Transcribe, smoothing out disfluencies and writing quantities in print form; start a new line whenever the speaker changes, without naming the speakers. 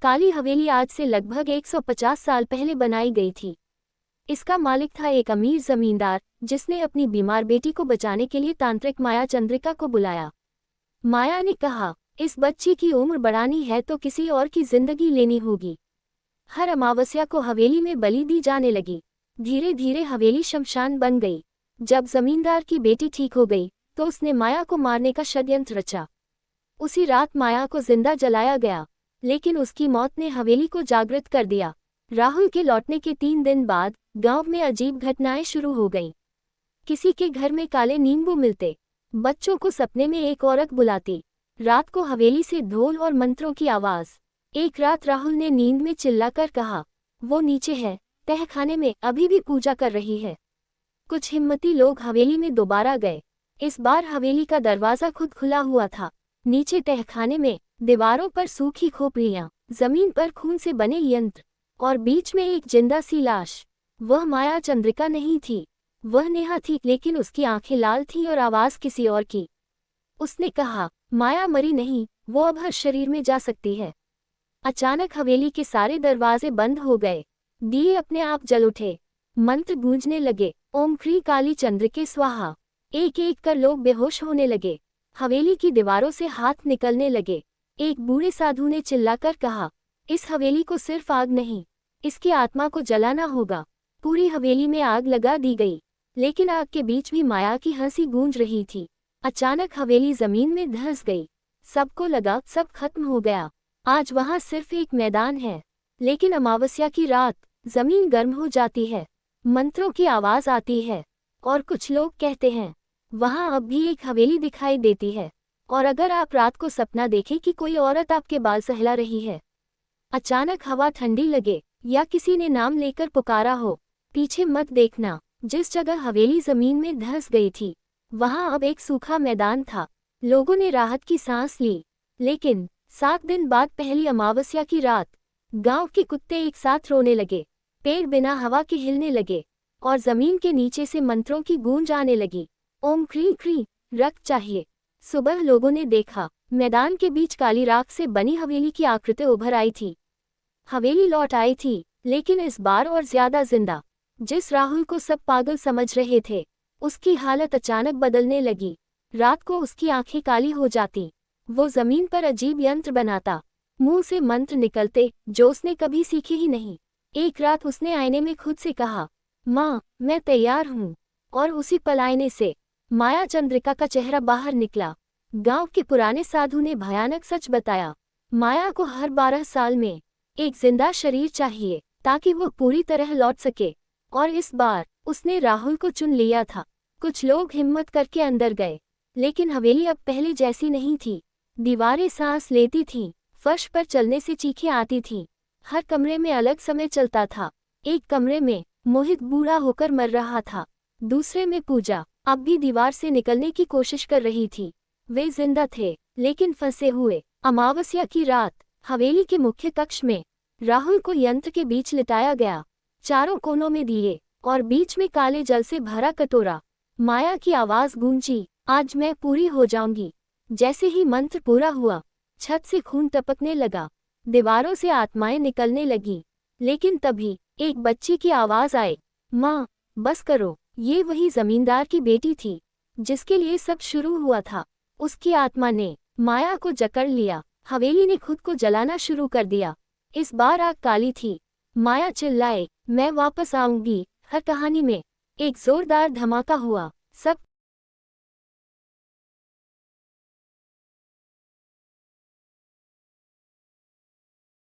काली हवेली आज से लगभग 150 साल पहले बनाई गई थी। इसका मालिक था एक अमीर जमींदार, जिसने अपनी बीमार बेटी को बचाने के लिए तांत्रिक माया चंद्रिका को बुलाया। माया ने कहा, इस बच्ची की उम्र बढ़ानी है तो किसी और की जिंदगी लेनी होगी। हर अमावस्या को हवेली में बलि दी जाने लगी। धीरे धीरे हवेली शमशान बन गई। जब जमींदार की बेटी ठीक हो गई तो उसने माया को मारने का षड्यंत्र रचा। उसी रात माया को जिंदा जलाया गया, लेकिन उसकी मौत ने हवेली को जागृत कर दिया। राहुल के लौटने के 3 दिन बाद गांव में अजीब घटनाएं शुरू हो गईं। किसी के घर में काले नींबू मिलते, बच्चों को सपने में एक औरत बुलाती, रात को हवेली से ढोल और मंत्रों की आवाज। एक रात राहुल ने नींद में चिल्लाकर कहा, वो नीचे है, तहखाने में, अभी भी पूजा कर रही है। कुछ हिम्मती लोग हवेली में दोबारा गए। इस बार हवेली का दरवाजा खुद खुला हुआ था। नीचे तहखाने में दीवारों पर सूखी खोपड़ियां, जमीन पर खून से बने यंत्र और बीच में एक जिंदा सी लाश। वह माया चंद्रिका नहीं थी, वह नेहा थी, लेकिन उसकी आंखें लाल थीं और आवाज किसी और की। उसने कहा, माया मरी नहीं, वो अब हर शरीर में जा सकती है। अचानक हवेली के सारे दरवाजे बंद हो गए। दिए अपने आप जल उठे। मंत्र गूंजने लगे, ओम ह्रीं काली चंद्रिके स्वाहा। एक एक कर लोग बेहोश होने लगे। हवेली की दीवारों से हाथ निकलने लगे। एक बूढ़े साधु ने चिल्लाकर कहा, इस हवेली को सिर्फ आग नहीं, इसकी आत्मा को जलाना होगा। पूरी हवेली में आग लगा दी गई, लेकिन आग के बीच भी माया की हंसी गूंज रही थी। अचानक हवेली जमीन में धंस गई। सबको लगा सब खत्म हो गया। आज वहां सिर्फ एक मैदान है, लेकिन अमावस्या की रात जमीन गर्म हो जाती है, मंत्रों की आवाज आती है और कुछ लोग कहते हैं, वहां अब भी एक हवेली दिखाई देती है। और अगर आप रात को सपना देखें कि कोई औरत आपके बाल सहला रही है, अचानक हवा ठंडी लगे या किसी ने नाम लेकर पुकारा हो, पीछे मत देखना। जिस जगह हवेली जमीन में धंस गई थी, वहां अब एक सूखा मैदान था। लोगों ने राहत की सांस ली। लेकिन 7 दिन बाद पहली अमावस्या की रात, गांव के कुत्ते एक साथ रोने लगे, पेड़ बिना हवा के हिलने लगे और जमीन के नीचे से मंत्रों की गूंज आने लगी। ओम ह्रीं ह्रीं, रक्त चाहिए। सुबह लोगों ने देखा, मैदान के बीच काली राख से बनी हवेली की आकृति उभर आई थी। हवेली लौट आई थी, लेकिन इस बार और ज्यादा जिंदा। जिस राहुल को सब पागल समझ रहे थे, उसकी हालत अचानक बदलने लगी। रात को उसकी आंखें काली हो जाती। वो जमीन पर अजीब यंत्र बनाता, मुंह से मंत्र निकलते जो उसने कभी सीखे ही नहीं। एक रात उसने आईने में खुद से कहा, माँ, मैं तैयार हूँ। और उसी पल आईने से माया चंद्रिका का चेहरा बाहर निकला। गांव के पुराने साधु ने भयानक सच बताया, माया को हर 12 साल में एक जिंदा शरीर चाहिए ताकि वो पूरी तरह लौट सके। और इस बार उसने राहुल को चुन लिया था। कुछ लोग हिम्मत करके अंदर गए, लेकिन हवेली अब पहले जैसी नहीं थी। दीवारें सांस लेती थीं, फर्श पर चलने से चीखें आती थीं। हर कमरे में अलग समय चलता था। एक कमरे में मोहित बूढ़ा होकर मर रहा था, दूसरे में पूजा अब भी दीवार से निकलने की कोशिश कर रही थी। वे जिंदा थे, लेकिन फंसे हुए। अमावस्या की रात हवेली के मुख्य कक्ष में राहुल को यंत्र के बीच लिटाया गया। चारों कोनों में दिए और बीच में काले जल से भरा कटोरा। माया की आवाज गूंजी, आज मैं पूरी हो जाऊंगी। जैसे ही मंत्र पूरा हुआ, छत से खून टपकने लगा, दीवारों से आत्माएं निकलने लगी। लेकिन तभी एक बच्ची की आवाज आई, माँ, बस करो। ये वही जमींदार की बेटी थी जिसके लिए सब शुरू हुआ था। उसकी आत्मा ने माया को जकड़ लिया। हवेली ने खुद को जलाना शुरू कर दिया। इस बार आग काली थी। माया चिल्लाए, मैं वापस आऊंगी। हर कहानी में एक जोरदार धमाका हुआ। सब